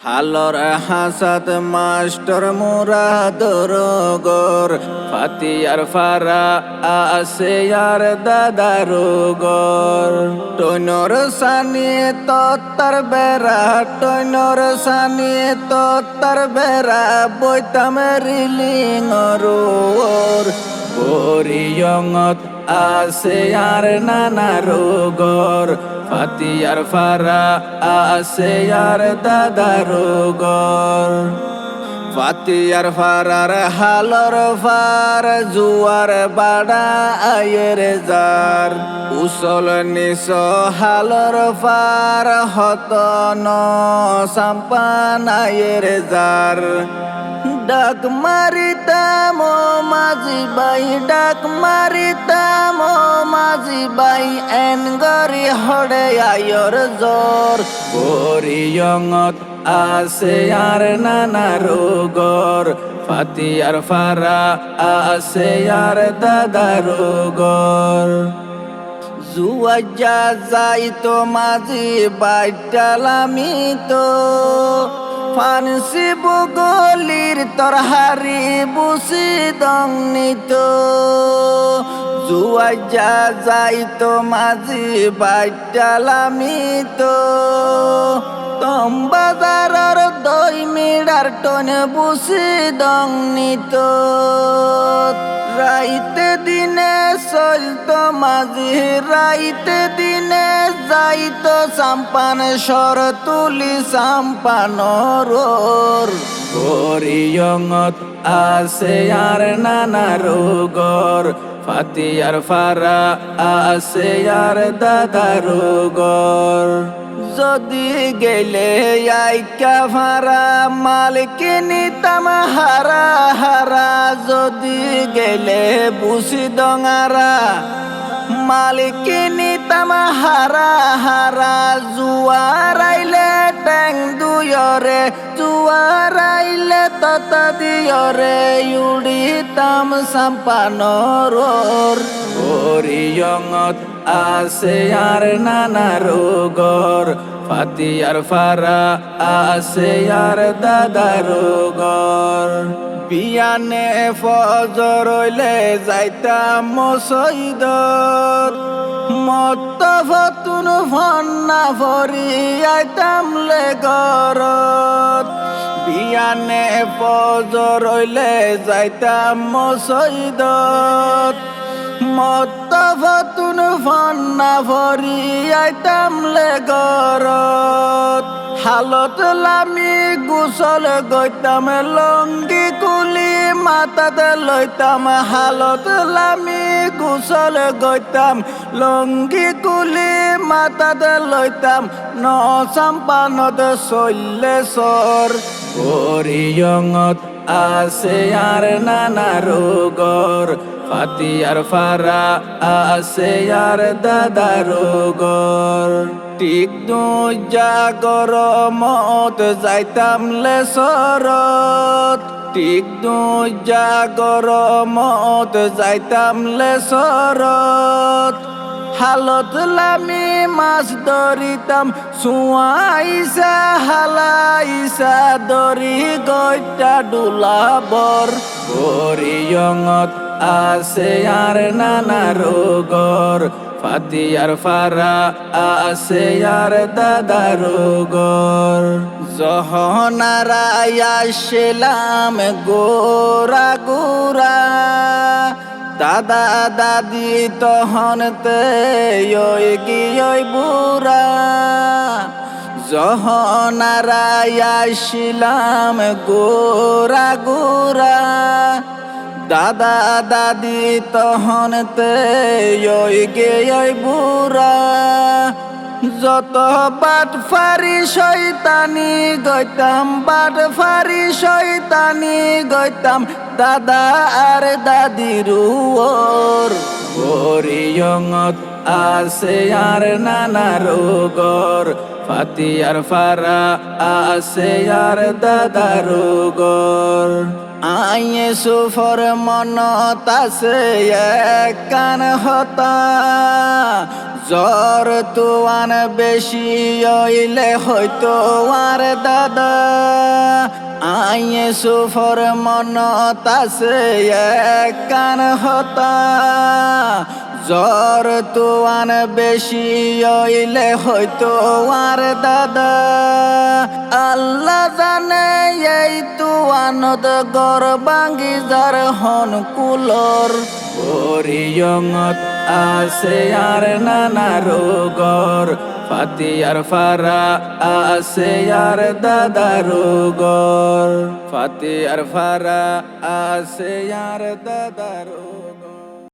হালর হাসাত master মুরাদর গর ফাতিয়ার ফারা আছে আর দাদার গর টৈনর সানি তত্তার বেড়া টৈনর সানি তত্তার বেড়া বৈতাম রিলিং রোর বরিয়ঙত আছে আর নানা রোগর ফাতিয়ার ফারা আছে আর দাদার গর ফাতিয়ার ফারার হালর ফার জুয়ার বাড়া আয়ের জার উসল নিস হালর ফার হতন সাম্পান আয়ের জার ডাক মারিতাম মাঝি বাই ডাক মারিতাম মাঝি বাই এন গরি হড়ে আয়র জোর বরিয়ঙত আছে আর নানা রোগর ফাতিয়ার ফারা আছে আর দাদার গর জুয়া যাইতো মাঝি বাইটালামি তো ফানসি বগলির তরহারি বুসি দংনিত জুয়া যাইতো মাঝি বাইটালামিত তম বাজারর দই মিড়ার টন বুসি দংনিত রাইতে দিনে চলতো মাঝি রাইতে দিনে যাইতো সাম্পান সর তুলি সাম্পানর বরিয়ঙত আছে আর নানা রোগর ফাতিয়ার ফারা আছে আর দাদার গর যদি গেলে আইকা ভাড়া মালিক নিতাম হারা হারা যদি গেলে বুসি ডঙারা মালিক নিতাম হারা হারা জুয়ার আইলে ট্যাং দুয়রে জুয়ার আইলে ততা দিয়রে উড়িতাম সাম্পানর বরিয়ঙত আছে আর নানা রোগর ফাতিয়ার ফারা আছে আর দাদার গর বিয়ানে ফজর হইলে যাইতাম মসজিদত মত ফতুন ফন্না ভরি আইতাম লে গরত বিয়ানে ফজর হইলে যাইতাম মসজিদত মত ফতুন ফন্না ভরি আইতাম লে গরত হালত লামি গুসল গইতাম লঙ্গি কুলি মাতাতে লইতাম হালত লামি গুসল গইতাম লঙ্গি কুলি মাতাতে লইতাম ন সাম্পানত চললে সর বরিয়ঙত আছে আর নানা রোগর ফাতিয়ার ফারা আছে আর দাদার গর ঠিক জাগর মত যাইতাম লে সরত ঠিক জাগর মত যাইতাম লে সরত হালত লামি মাছ ধরিতাম সুয়াইসা হালাইসা দরি গইটা ডুলাবর বরিয়ঙত আছে আর নানা রোগর ফাতিয়ার ফারা আছে আর দাদার গর জহনারা আসলাম গোরা গোরা দাদা দাদি তহনতে গিয়ে বুড়া জহনারা আসলাম গোরা গোরা দাদা দাদি তহনতে গিয়ে বুড়া যত বাট ফারি শয়তানি গইতাম বাট ফারি শয়তানি গইতাম দাদা আর দাদির বরিয়ঙত আছে আর নানা রোগর ফাতিয়ার ফারা আছে আর দাদার গর আইয়ে সুফর মনত আছে এক কান হতা জ্বর তুয়ান বেশি হইলে হয়তো আর দাদা আইয়ে সুফর মনত আছে এক কান হতা জ্বর তুয়ান বেশি হইলে হয়তো আর দাদা আল্লাহ জানে এই তুয়ানত গর বাঙ্গি যার হন কুলর ওরিয়ঙত আছে আর নানা রোগর ফাতিয়ার ফারা আছে আর দাদা রোগর ফাতিয়ার ফারা আছে আর দাদা রোগর